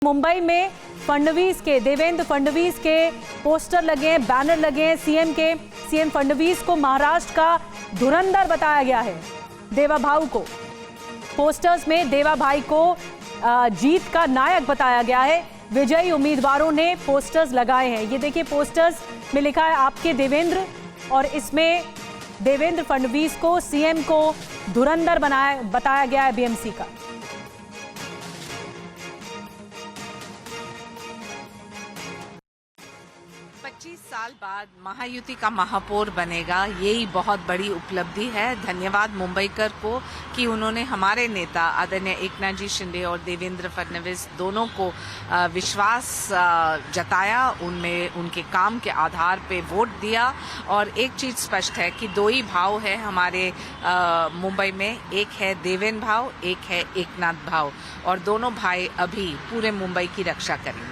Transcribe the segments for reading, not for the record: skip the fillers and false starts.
मुंबई में देवेंद्र फडणवीस के पोस्टर लगे हैं, बैनर लगे हैं सीएम फडणवीस को महाराष्ट्र का धुरंधर बताया गया है। देवा भाऊ को पोस्टर्स में देवा भाई को जीत का नायक बताया गया है। विजयी उम्मीदवारों ने पोस्टर्स लगाए हैं। ये देखिए, पोस्टर्स में लिखा है आपके देवेंद्र, और इसमें देवेंद्र फडणवीस को सीएम को धुरंधर बताया गया है बीएमसी का। 25 साल बाद महायुति का महापौर बनेगा, यही बहुत बड़ी उपलब्धि है। धन्यवाद मुंबईकर को कि उन्होंने हमारे नेता आदरणीय एकनाथ जी शिंदे और देवेंद्र फडणवीस दोनों को विश्वास जताया, उनमें उनके काम के आधार पे वोट दिया। और एक चीज स्पष्ट है कि दो ही भाव है हमारे मुंबई में, एक है देवेंद्र भाव, एक है एकनाथ भाव, और दोनों भाई अभी पूरे मुंबई की रक्षा करेंगे।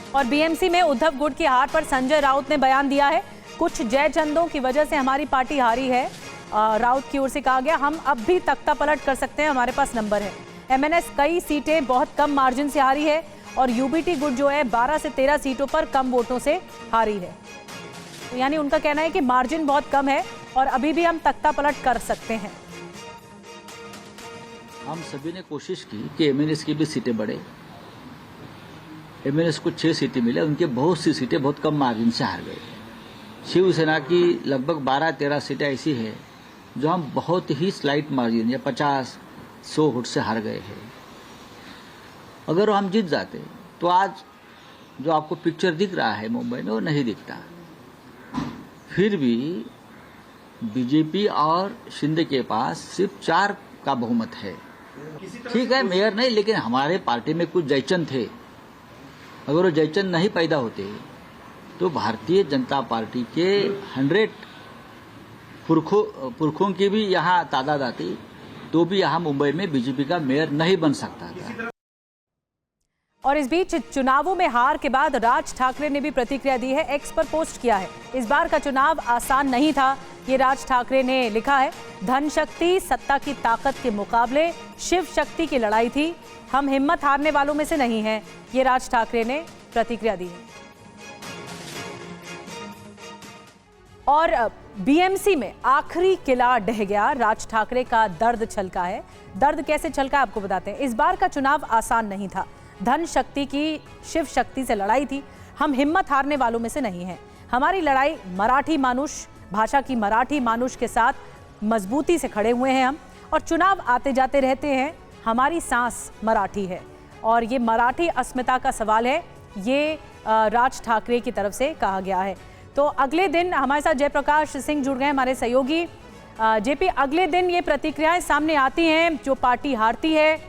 और बीएमसी में उद्धव गुट की हार पर संजय राउत ने बयान दिया है। कुछ जयचंदों की वजह से हमारी पार्टी हारी है, राउत की ओर से कहा गया। हम अब भी तख्ता पलट कर सकते हैं, हमारे पास नंबर है। एमएनएस कई सीटें बहुत कम मार्जिन से हारी है, और यूबीटी गुट जो है 12 से 13 सीटों पर कम वोटों से हारी है। तो यानी उनका कहना है कि मार्जिन बहुत कम है और अभी भी हम तख्ता पलट कर सकते हैं। हम सभी ने कोशिश की कि एमएनएस की भी सीटें बढ़े। एमएनएस को 6 सीटें मिले, उनके बहुत सी सीटें बहुत कम मार्जिन से हार गए। शिवसेना की लगभग 12-13 सीटें ऐसी है जो हम बहुत ही स्लाइट मार्जिन या 50-100 वोट से हार गए हैं। अगर हम जीत जाते तो आज जो आपको पिक्चर दिख रहा है मुंबई में वो नहीं दिखता। फिर भी बीजेपी और शिंदे के पास सिर्फ 4 का बहुमत है। ठीक है, मेयर नहीं, लेकिन हमारे पार्टी में कुछ जयचंद थे। अगर वो जयचंद नहीं पैदा होते तो भारतीय जनता पार्टी के 100 पुरखों की भी यहाँ तादाद आती, तो भी यहाँ मुंबई में बीजेपी का मेयर नहीं बन सकता था। और इस बीच चुनावों में हार के बाद राज ठाकरे ने भी प्रतिक्रिया दी है, एक्स पर पोस्ट किया है। इस बार का चुनाव आसान नहीं था, ये राज ठाकरे ने लिखा है। धन शक्ति सत्ता की ताकत के मुकाबले शिव शक्ति की लड़ाई थी, हम हिम्मत हारने वालों में से नहीं हैं, ये राज ठाकरे ने प्रतिक्रिया दी है। और बीएमसी में आखिरी किला ढह गया, राज ठाकरे का दर्द छलका है। दर्द कैसे छलका आपको बताते हैं। इस बार का चुनाव आसान नहीं था, धन शक्ति की शिव शक्ति से लड़ाई थी, हम हिम्मत हारने वालों में से नहीं हैं। हमारी लड़ाई मराठी मानुष, भाषा की मराठी मानुष के साथ मजबूती से खड़े हुए हैं हम, और चुनाव आते जाते रहते हैं। हमारी सांस मराठी है, और ये मराठी अस्मिता का सवाल है, ये राज ठाकरे की तरफ से कहा गया है। तो अगले दिन हमारे साथ जयप्रकाश सिंह जुड़ गए, हमारे सहयोगी। जेपी, अगले दिन ये प्रतिक्रियाएं सामने आती हैं, जो पार्टी हारती है,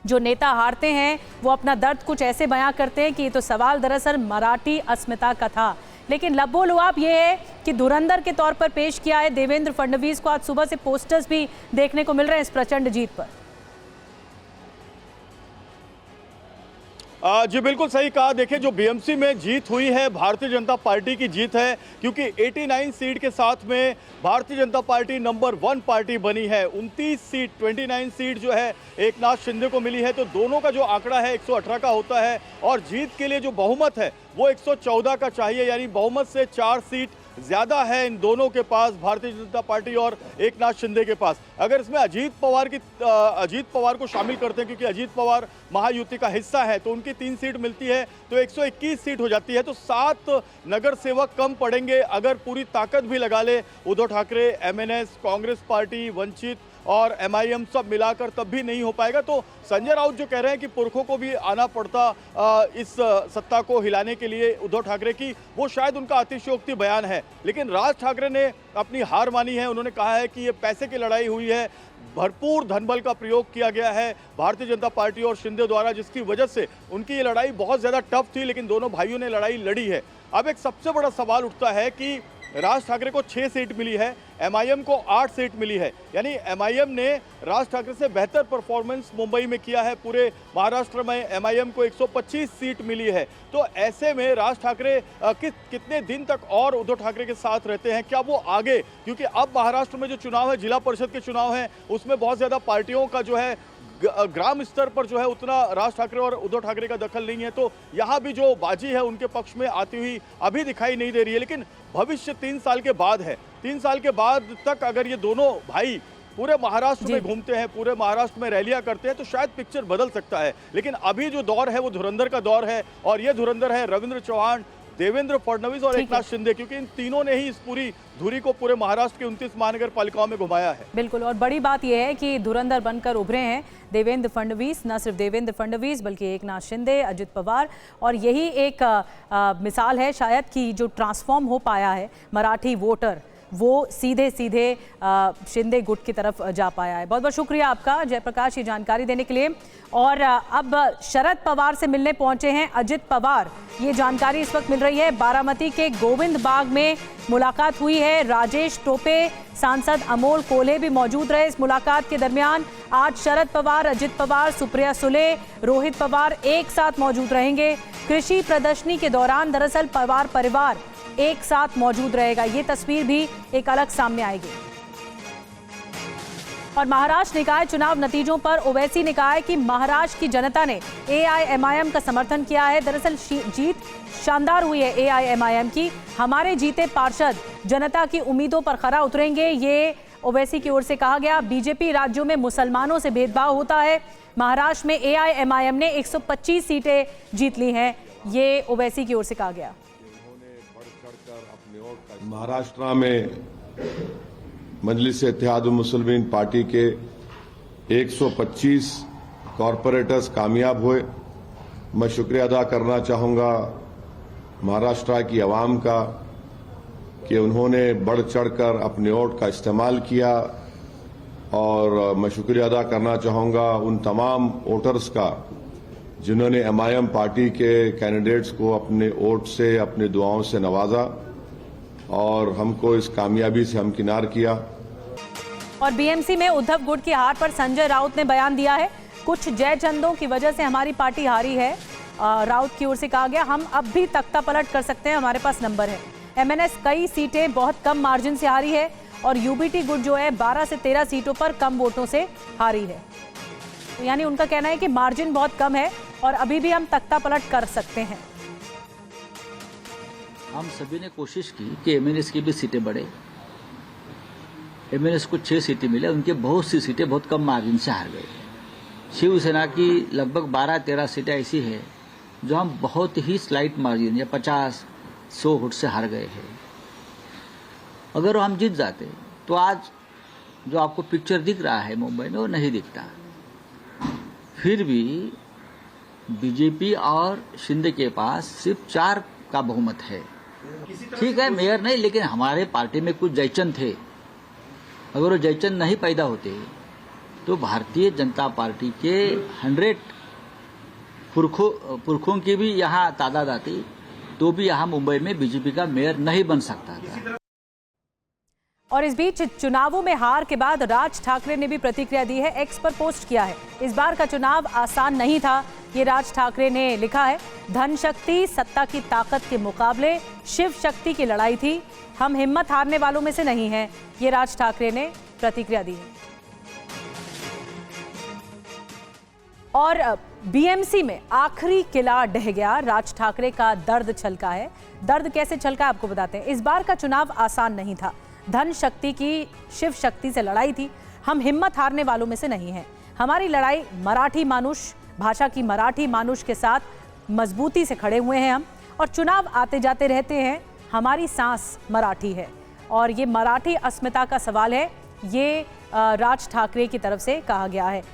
जो नेता हारते हैं, वो अपना दर्द कुछ ऐसे बयां करते हैं कि ये तो सवाल दरअसल मराठी अस्मिता का था। लेकिन लबोलुआब ये है कि धुरंधर के तौर पर पेश किया है देवेंद्र फडणवीस को। आज सुबह से पोस्टर्स भी देखने को मिल रहे हैं इस प्रचंड जीत पर। जी बिल्कुल सही कहा। देखिए, जो बीएमसी में जीत हुई है भारतीय जनता पार्टी की जीत है, क्योंकि 89 सीट के साथ में Bharatiya Janata party number 1 party बनी है। 29 सीट 29 सीट जो है एकनाथ शिंदे को मिली है, तो दोनों का जो आंकड़ा है 118 का होता है, और जीत के लिए जो बहुमत है वो 114 का चाहिए, यानी बहुमत से 4 सीट ज्यादा है इन दोनों के पास, भारतीय जनता पार्टी और एकनाथ शिंदे के पास। अगर इसमें अजीत पवार को शामिल करते हैं, क्योंकि अजीत पवार महायुति का हिस्सा है, तो उनकी 3 सीट मिलती है, तो 121 सीट हो जाती है। तो 7 नगर सेवक कम पड़ेंगे। अगर पूरी ताकत भी लगा ले उद्धव ठाकरे, एमएनएस, कांग्रेस पार्टी, वंचित और एमआईएम सब मिलाकर, तब भी नहीं हो पाएगा। तो संजय राउत जो कह रहे हैं कि पुरखों को भी आना पड़ता इस सत्ता को हिलाने के लिए उद्धव ठाकरे की, वो शायद उनका अतिशयोक्ति बयान है। लेकिन राज ठाकरे ने अपनी हार मानी है। उन्होंने कहा है कि ये पैसे की लड़ाई हुई है, भरपूर धनबल का प्रयोग किया गया है भारतीय जनता पार्टी और शिंदे द्वारा, जिसकी वजह से उनकी ये लड़ाई बहुत ज़्यादा टफ थी, लेकिन दोनों भाइयों ने लड़ाई लड़ी है। अब एक सबसे बड़ा सवाल उठता है कि राज ठाकरे को 6 सीट मिली है, एमआईएम को 8 सीट मिली है, यानी एमआईएम ने राज ठाकरे से बेहतर परफॉर्मेंस मुंबई में किया है। पूरे महाराष्ट्र में एमआईएम को 125 सीट मिली है। तो ऐसे में राज ठाकरे कितने दिन तक और उद्धव ठाकरे के साथ रहते हैं, क्या वो आगे, क्योंकि अब महाराष्ट्र में जो चुनाव है, जिला परिषद के चुनाव हैं, उसमें बहुत ज़्यादा पार्टियों का जो है ग्राम स्तर पर जो है उतना राज ठाकरे और उद्धव ठाकरे का दखल नहीं है, तो यहाँ भी जो बाजी है उनके पक्ष में आती हुई अभी दिखाई नहीं दे रही है। लेकिन भविष्य 3 साल के बाद है। 3 साल के बाद तक अगर ये दोनों भाई पूरे महाराष्ट्र में घूमते हैं, पूरे महाराष्ट्र में रैलियां करते हैं, तो शायद पिक्चर बदल सकता है। लेकिन अभी जो दौर है वो धुरंधर का दौर है, और ये धुरंधर है रविंद्र चौहान, देवेंद्र फडणवीस और एकनाथ शिंदे, क्योंकि इन तीनों ने ही इस पूरी धुरी को पूरे महाराष्ट्र की 29 महानगर पालिकाओं में घुमाया है। बिल्कुल, और बड़ी बात यह है कि धुरंधर बनकर उभरे हैं देवेंद्र फडणवीस, न सिर्फ देवेंद्र फडणवीस बल्कि एकनाथ शिंदे, अजित पवार, और यही एक मिसाल है शायद कि जो ट्रांसफॉर्म हो पाया है मराठी वोटर, वो सीधे सीधे शिंदे गुट की तरफ जा पाया है। बहुत बहुत शुक्रिया आपका जयप्रकाश, ये जानकारी देने के लिए। और अब शरद पवार से मिलने पहुंचे हैं अजित पवार, ये जानकारी इस वक्त मिल रही है। बारामती के गोविंद बाग में मुलाकात हुई है। राजेश टोपे, सांसद अमोल कोल्हे भी मौजूद रहे इस मुलाकात के दरमियान। आज शरद पवार, अजित पवार, सुप्रिया सुले, रोहित पवार एक साथ मौजूद रहेंगे। कृषि प्रदर्शनी के दौरान दरअसल पवार परिवार एक साथ मौजूद रहेगा, ये तस्वीर भी एक अलग सामने आएगी। और महाराष्ट्र निकाय चुनाव नतीजों पर ओवैसी ने कहा है कि महाराष्ट्र की जनता ने एआईएमआईएम का समर्थन किया है। दरअसल जीत शानदार हुई है एआईएमआईएम की। हमारे जीते पार्षद जनता की उम्मीदों पर खरा उतरेंगे, ये ओवैसी की ओर से कहा गया। बीजेपी राज्यों में मुसलमानों से भेदभाव होता है। महाराष्ट्र में एआईएमआईएम ने 125 सीटें जीत ली हैं, ये ओवैसी की ओर से कहा गया। महाराष्ट्र में मजलिस-ए-इत्तेहादुल मुस्लिमीन पार्टी के 125 कॉरपोरेटर्स कामयाब हुए। मैं शुक्रिया अदा करना चाहूँगा महाराष्ट्र की आवाम का कि उन्होंने बढ़ चढ़कर अपने वोट का इस्तेमाल किया, और मैं शुक्रिया अदा करना चाहूँगा उन तमाम वोटर्स का जिन्होंने एमआईएम पार्टी के कैंडिडेट्स को अपने वोट से, अपनी दुआओं से नवाजा और हमको इस कामयाबी से हमकिनार किया। और बीएमसी में उद्धव गुट की हार पर संजय राउत ने बयान दिया है। कुछ जयचंदों की वजह से हमारी पार्टी हारी है, राउत की ओर से कहा गया। हम अब भी तख्ता पलट कर सकते हैं, हमारे पास नंबर है। एमएनएस कई सीटें बहुत कम मार्जिन से हारी है, और यूबीटी गुट जो है 12 से 13 सीटों पर कम वोटों से हारी है। तो यानी उनका कहना है कि मार्जिन बहुत कम है और अभी भी हम तख्ता पलट कर सकते हैं। हम सभी ने कोशिश की कि एमएनएस की भी सीटें बढ़े। एमएनएस को 6 सीटें मिले, उनके बहुत सी सीटें बहुत कम मार्जिन से हार गए। शिवसेना की लगभग 12-13 सीटें ऐसी है जो हम बहुत ही स्लाइट मार्जिन या 50-100 वोट से हार गए हैं। अगर हम जीत जाते तो आज जो आपको पिक्चर दिख रहा है मुंबई में वो नहीं दिखता। फिर भी बीजेपी और शिंदे के पास सिर्फ 4 का बहुमत है। ठीक है, मेयर नहीं, लेकिन हमारे पार्टी में कुछ जयचंद थे। अगर वो जयचंद नहीं पैदा होते तो भारतीय जनता पार्टी के 100 पुरखों की भी यहाँ तादाद आती, तो भी यहाँ मुंबई में बीजेपी का मेयर नहीं बन सकता था। और इस बीच चुनावों में हार के बाद राज ठाकरे ने भी प्रतिक्रिया दी है, एक्स पर पोस्ट किया है। इस बार का चुनाव आसान नहीं था, ये राज ठाकरे ने लिखा है। धन शक्ति सत्ता की ताकत के मुकाबले शिव शक्ति की लड़ाई थी, हम हिम्मत हारने वालों में से नहीं हैं, ये राज ठाकरे ने प्रतिक्रिया दी है। और बीएमसी में आखिरी किला ढह गया, राज ठाकरे का दर्द छलका है। दर्द कैसे छलका आपको बताते हैं। इस बार का चुनाव आसान नहीं था, धन शक्ति की शिव शक्ति से लड़ाई थी, हम हिम्मत हारने वालों में से नहीं हैं। हमारी लड़ाई मराठी मानुष, भाषा की मराठी मानुष के साथ मजबूती से खड़े हुए हैं हम, और चुनाव आते जाते रहते हैं। हमारी सांस मराठी है, और ये मराठी अस्मिता का सवाल है, ये राज ठाकरे की तरफ से कहा गया है।